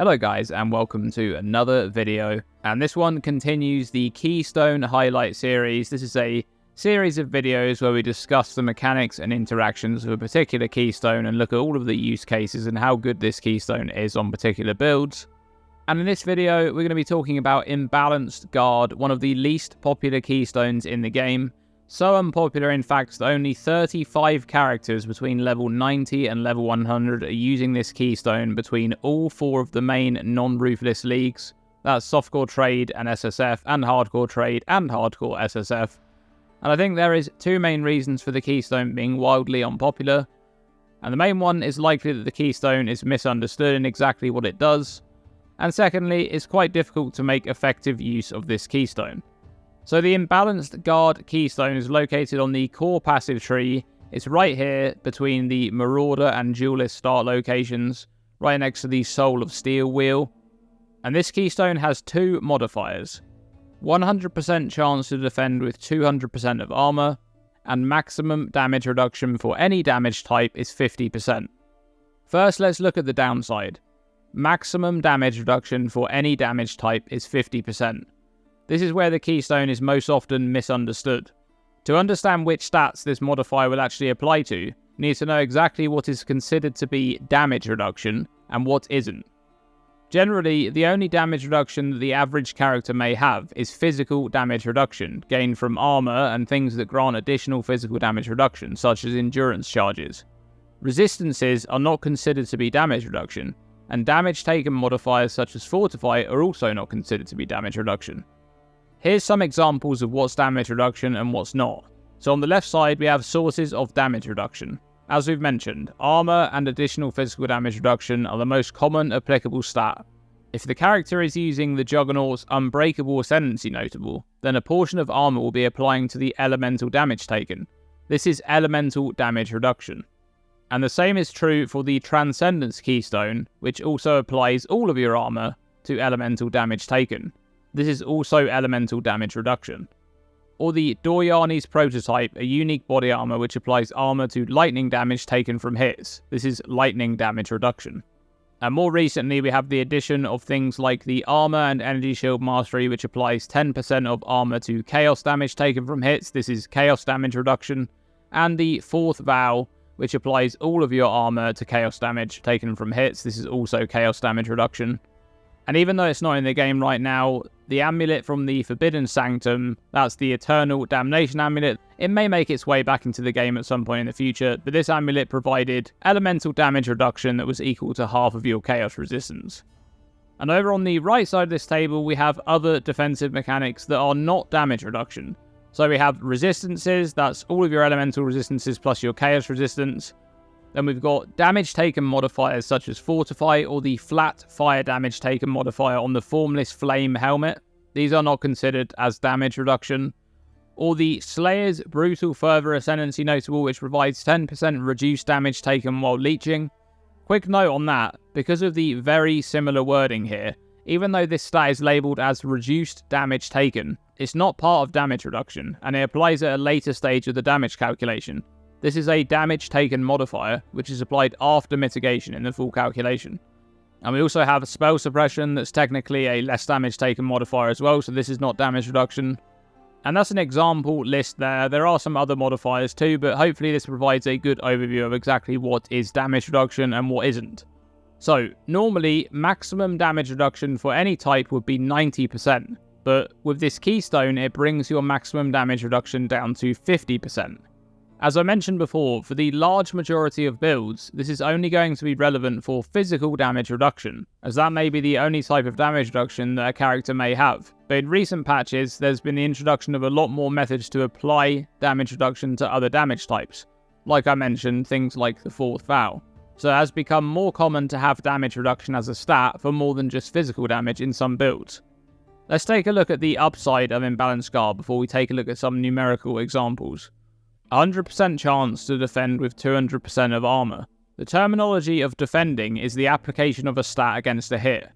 Hello guys, and welcome to another video, and this one continues the Keystone highlight series. This is a series of videos where we discuss the mechanics and interactions of a particular keystone and look at all of the use cases and how good this keystone is on particular builds. And in this video we're going to be talking about Imbalanced Guard, one of the least popular keystones in the game. So unpopular, in fact, that only 35 characters between level 90 and level 100 are using this keystone between all four of the main non-ruthless leagues. That's Softcore Trade and SSF, and Hardcore Trade and Hardcore SSF. And I think there is two main reasons for the keystone being wildly unpopular. And the main one is likely that the keystone is misunderstood in exactly what it does. And secondly, it's quite difficult to make effective use of this keystone. So the Imbalanced Guard keystone is located on the core passive tree. It's right here between the Marauder and Duelist start locations, right next to the Soul of Steel wheel. And this keystone has two modifiers: 100% chance to defend with 200% of armor, and maximum damage reduction for any damage type is 50%. First, let's look at the downside. Maximum damage reduction for any damage type is 50%. This is where the keystone is most often misunderstood. To understand which stats this modifier will actually apply to, you need to know exactly what is considered to be damage reduction and what isn't. Generally, the only damage reduction that the average character may have is physical damage reduction, gained from armor and things that grant additional physical damage reduction, such as endurance charges. Resistances are not considered to be damage reduction, and damage taken modifiers such as Fortify are also not considered to be damage reduction. Here's some examples of what's damage reduction and what's not. So on the left side we have sources of damage reduction. As we've mentioned, armor and additional physical damage reduction are the most common applicable stat. If the character is using the Juggernaut's Unbreakable Ascendancy notable, then a portion of armor will be applying to the elemental damage taken. This is elemental damage reduction. And the same is true for the Transcendence keystone, which also applies all of your armor to elemental damage taken. This is also elemental damage reduction. Or the Doryani's prototype, a unique body armor which applies armor to lightning damage taken from hits. This is lightning damage reduction. And more recently we have the addition of things like the armor and energy shield mastery, which applies 10% of armor to chaos damage taken from hits. This is chaos damage reduction. And the fourth vow, which applies all of your armor to chaos damage taken from hits. This is also chaos damage reduction. And even though it's not in the game right now, the amulet from the Forbidden Sanctum, that's the Eternal Damnation amulet, it may make its way back into the game at some point in the future, but this amulet provided elemental damage reduction that was equal to half of your chaos resistance. And over on the right side of this table we have other defensive mechanics that are not damage reduction. So we have resistances, that's all of your elemental resistances plus your chaos resistance. Then we've got damage taken modifiers such as Fortify or the flat fire damage taken modifier on the Formless Flame helmet. These are not considered as damage reduction. Or the Slayer's Brutal Further Ascendancy notable, which provides 10% reduced damage taken while leeching. Quick note on that, because of the very similar wording here, even though this stat is labelled as reduced damage taken, it's not part of damage reduction, and it applies at a later stage of the damage calculation. This is a damage taken modifier, which is applied after mitigation in the full calculation. And we also have spell suppression, that's technically a less damage taken modifier as well, so this is not damage reduction. And that's an example list there. There are some other modifiers too, but hopefully this provides a good overview of exactly what is damage reduction and what isn't. So, normally, maximum damage reduction for any type would be 90%, but with this keystone, it brings your maximum damage reduction down to 50%. As I mentioned before, for the large majority of builds, this is only going to be relevant for physical damage reduction, as that may be the only type of damage reduction that a character may have. But in recent patches, there's been the introduction of a lot more methods to apply damage reduction to other damage types. Like I mentioned, things like the fourth vow. So it has become more common to have damage reduction as a stat for more than just physical damage in some builds. Let's take a look at the upside of Imbalanced Guard before we take a look at some numerical examples. 100% chance to defend with 200% of armor. The terminology of defending is the application of a stat against a hit.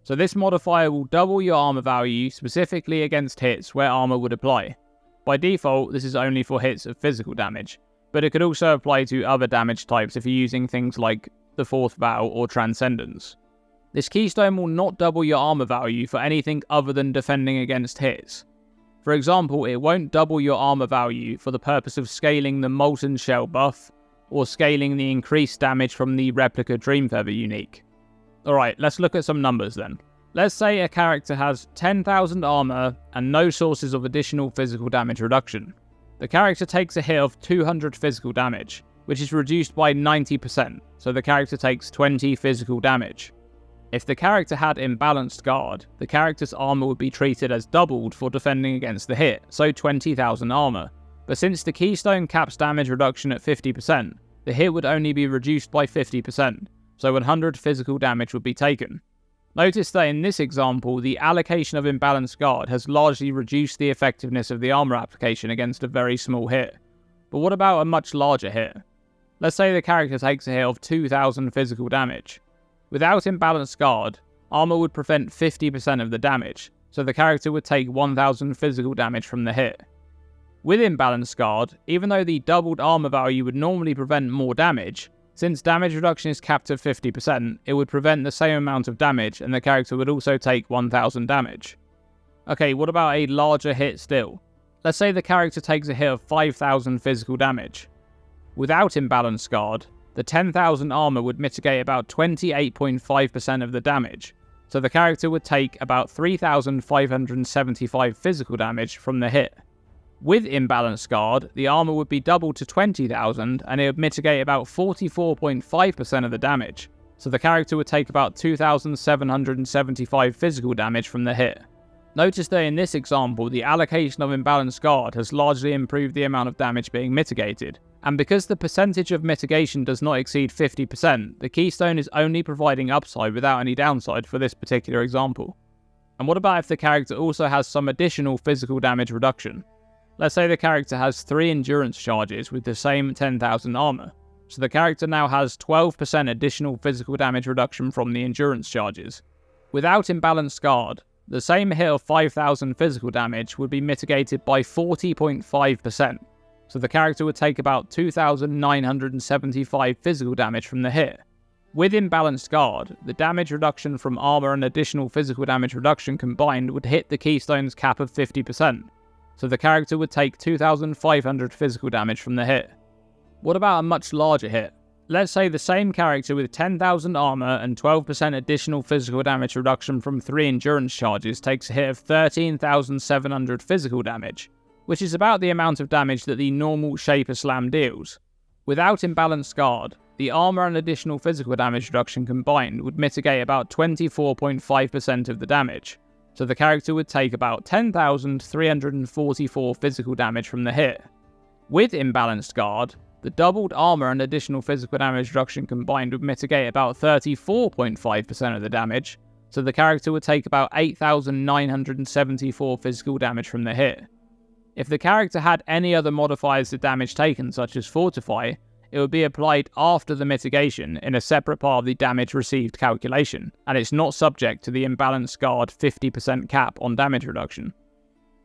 So this modifier will double your armor value specifically against hits where armor would apply. By default, this is only for hits of physical damage, but it could also apply to other damage types if you're using things like the fourth vow or transcendence. This keystone will not double your armor value for anything other than defending against hits. For example, it won't double your armor value for the purpose of scaling the Molten Shell buff, or scaling the increased damage from the Replica Dreamfeather unique. Alright, let's look at some numbers then. Let's say a character has 10,000 armor and no sources of additional physical damage reduction. The character takes a hit of 200 physical damage, which is reduced by 90%, so the character takes 20 physical damage. If the character had Imbalanced Guard, the character's armor would be treated as doubled for defending against the hit, so 20,000 armor. But since the keystone caps damage reduction at 50%, the hit would only be reduced by 50%, so 100 physical damage would be taken. Notice that in this example, the allocation of Imbalanced Guard has largely reduced the effectiveness of the armor application against a very small hit. But what about a much larger hit? Let's say the character takes a hit of 2,000 physical damage. Without Imbalanced Guard, armor would prevent 50% of the damage, so the character would take 1,000 physical damage from the hit. With Imbalanced Guard, even though the doubled armor value would normally prevent more damage, since damage reduction is capped at 50%, it would prevent the same amount of damage and the character would also take 1,000 damage. Okay, what about a larger hit still? Let's say the character takes a hit of 5,000 physical damage. Without Imbalanced Guard, the 10,000 armor would mitigate about 28.5% of the damage, so the character would take about 3,575 physical damage from the hit. With Imbalanced Guard, the armor would be doubled to 20,000 and it would mitigate about 44.5% of the damage, so the character would take about 2,775 physical damage from the hit. Notice that in this example, the allocation of Imbalanced Guard has largely improved the amount of damage being mitigated, and because the percentage of mitigation does not exceed 50%, the keystone is only providing upside without any downside for this particular example. And what about if the character also has some additional physical damage reduction? Let's say the character has 3 endurance charges with the same 10,000 armor, so the character now has 12% additional physical damage reduction from the endurance charges. Without Imbalanced Guard, the same hit of 5,000 physical damage would be mitigated by 40.5%, so the character would take about 2,975 physical damage from the hit. With Imbalanced Guard, the damage reduction from armor and additional physical damage reduction combined would hit the keystone's cap of 50%, so the character would take 2,500 physical damage from the hit. What about a much larger hit? Let's say the same character with 10,000 armor and 12% additional physical damage reduction from 3 endurance charges takes a hit of 13,700 physical damage, which is about the amount of damage that the normal Shaper Slam deals. Without Imbalanced Guard, the armor and additional physical damage reduction combined would mitigate about 24.5% of the damage, so the character would take about 10,344 physical damage from the hit. With Imbalanced Guard, the doubled armor and additional physical damage reduction combined would mitigate about 34.5% of the damage, so the character would take about 8,974 physical damage from the hit. If the character had any other modifiers to damage taken, such as Fortify, it would be applied after the mitigation in a separate part of the damage received calculation, and it's not subject to the Imbalanced Guard 50% cap on damage reduction.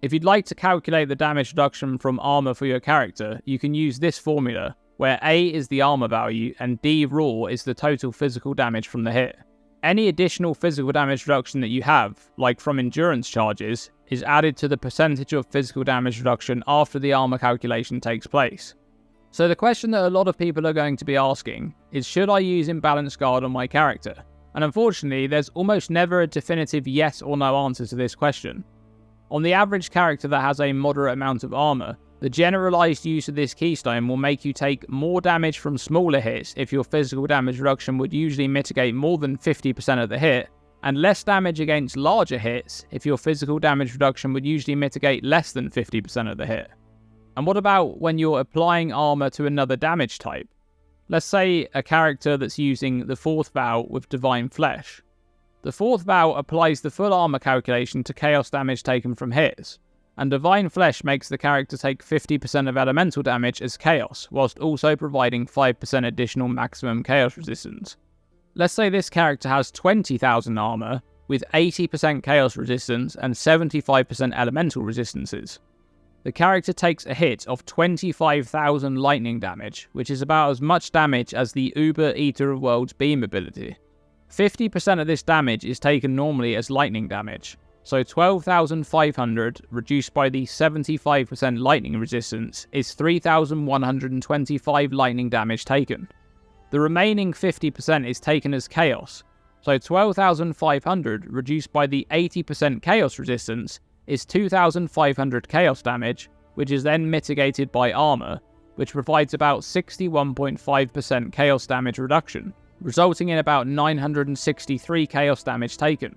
If you'd like to calculate the damage reduction from armor for your character, you can use this formula, where A is the armor value and D raw is the total physical damage from the hit. Any additional physical damage reduction that you have, like from endurance charges, is added to the percentage of physical damage reduction after the armor calculation takes place. So the question that a lot of people are going to be asking is, should I use Imbalanced Guard on my character? And unfortunately, there's almost never a definitive yes or no answer to this question. On the average character that has a moderate amount of armor, the generalized use of this keystone will make you take more damage from smaller hits if your physical damage reduction would usually mitigate more than 50% of the hit, and less damage against larger hits if your physical damage reduction would usually mitigate less than 50% of the hit. And what about when you're applying armor to another damage type? Let's say a character that's using the 4th vow with Divine Flesh. The 4th vow applies the full armor calculation to chaos damage taken from hits, and Divine Flesh makes the character take 50% of elemental damage as chaos, whilst also providing 5% additional maximum chaos resistance. Let's say this character has 20,000 armor, with 80% chaos resistance and 75% elemental resistances. The character takes a hit of 25,000 lightning damage, which is about as much damage as the Uber Eater of Worlds beam ability. 50% of this damage is taken normally as lightning damage, so 12,500 reduced by the 75% lightning resistance is 3,125 lightning damage taken. The remaining 50% is taken as chaos, so 12,500 reduced by the 80% chaos resistance is 2,500 chaos damage, which is then mitigated by armor, which provides about 61.5% chaos damage reduction, resulting in about 963 chaos damage taken.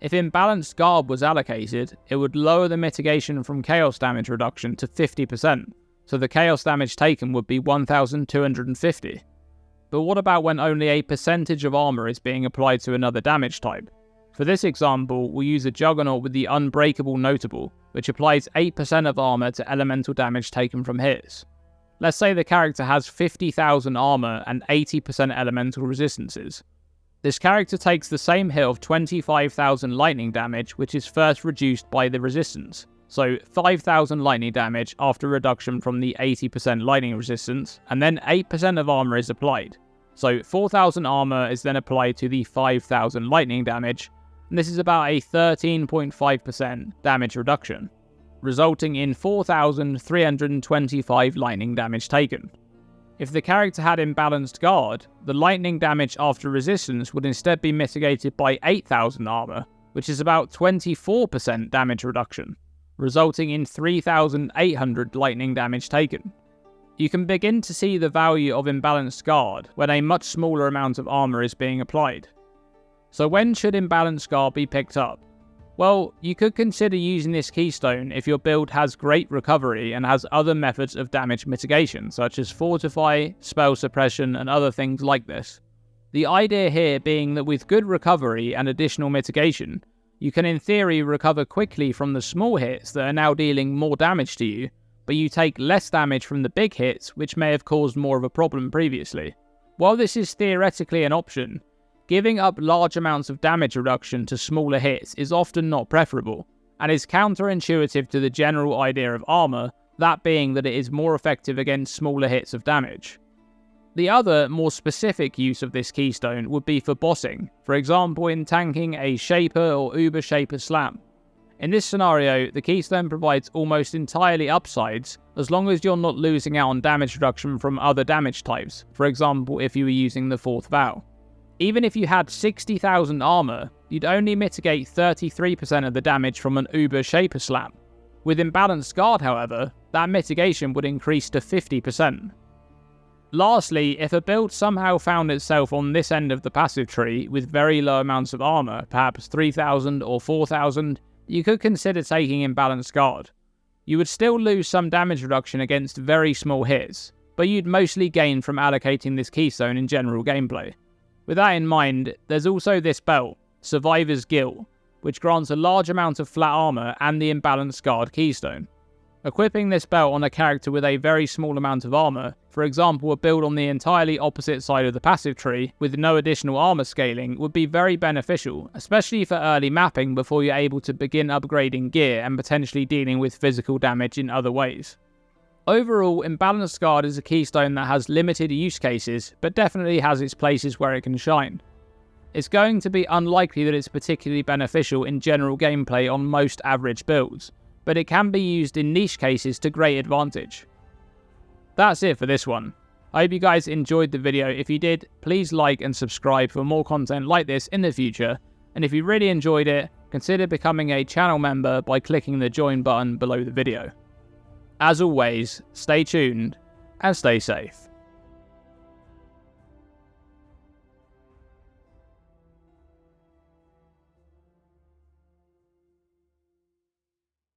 If Imbalanced Guard was allocated, it would lower the mitigation from chaos damage reduction to 50%, so the chaos damage taken would be 1,250. But what about when only a percentage of armor is being applied to another damage type? For this example, we'll use a Juggernaut with the Unbreakable Notable, which applies 8% of armor to elemental damage taken from hits. Let's say the character has 50,000 armor and 80% elemental resistances. This character takes the same hit of 25,000 lightning damage, which is first reduced by the resistance. So 5,000 lightning damage after reduction from the 80% lightning resistance, and then 8% of armor is applied. So 4,000 armor is then applied to the 5,000 lightning damage, and this is about a 13.5% damage reduction, resulting in 4,325 lightning damage taken. If the character had Imbalanced Guard, the lightning damage after resistance would instead be mitigated by 8,000 armor, which is about 24% damage reduction, resulting in 3,800 lightning damage taken. You can begin to see the value of Imbalanced Guard when a much smaller amount of armor is being applied. So when should Imbalanced Guard be picked up? Well, you could consider using this keystone if your build has great recovery and has other methods of damage mitigation, such as Fortify, Spell Suppression, and other things like this. The idea here being that with good recovery and additional mitigation, you can in theory recover quickly from the small hits that are now dealing more damage to you, but you take less damage from the big hits which may have caused more of a problem previously. While this is theoretically an option, giving up large amounts of damage reduction to smaller hits is often not preferable, and is counterintuitive to the general idea of armor, that being that it is more effective against smaller hits of damage. The other, more specific use of this keystone would be for bossing, for example in tanking a Shaper or Uber Shaper Slam. In this scenario, the keystone provides almost entirely upsides, as long as you're not losing out on damage reduction from other damage types, for example if you were using the 4th vow. Even if you had 60,000 armor, you'd only mitigate 33% of the damage from an Uber Shaper Slam. With Imbalanced Guard, however, that mitigation would increase to 50%. Lastly, if a build somehow found itself on this end of the passive tree with very low amounts of armor, perhaps 3,000 or 4,000, you could consider taking Imbalanced Guard. You would still lose some damage reduction against very small hits, but you'd mostly gain from allocating this keystone in general gameplay. With that in mind, there's also this belt, Survivor's Guilt, which grants a large amount of flat armor and the Imbalanced Guard keystone. Equipping this belt on a character with a very small amount of armor, for example a build on the entirely opposite side of the passive tree with no additional armor scaling, would be very beneficial, especially for early mapping before you're able to begin upgrading gear and potentially dealing with physical damage in other ways. Overall, Imbalanced Guard is a keystone that has limited use cases, but definitely has its places where it can shine. It's going to be unlikely that it's particularly beneficial in general gameplay on most average builds, but it can be used in niche cases to great advantage. That's it for this one. I hope you guys enjoyed the video. If you did, please like and subscribe for more content like this in the future, and if you really enjoyed it, consider becoming a channel member by clicking the join button below the video. As always, stay tuned and stay safe.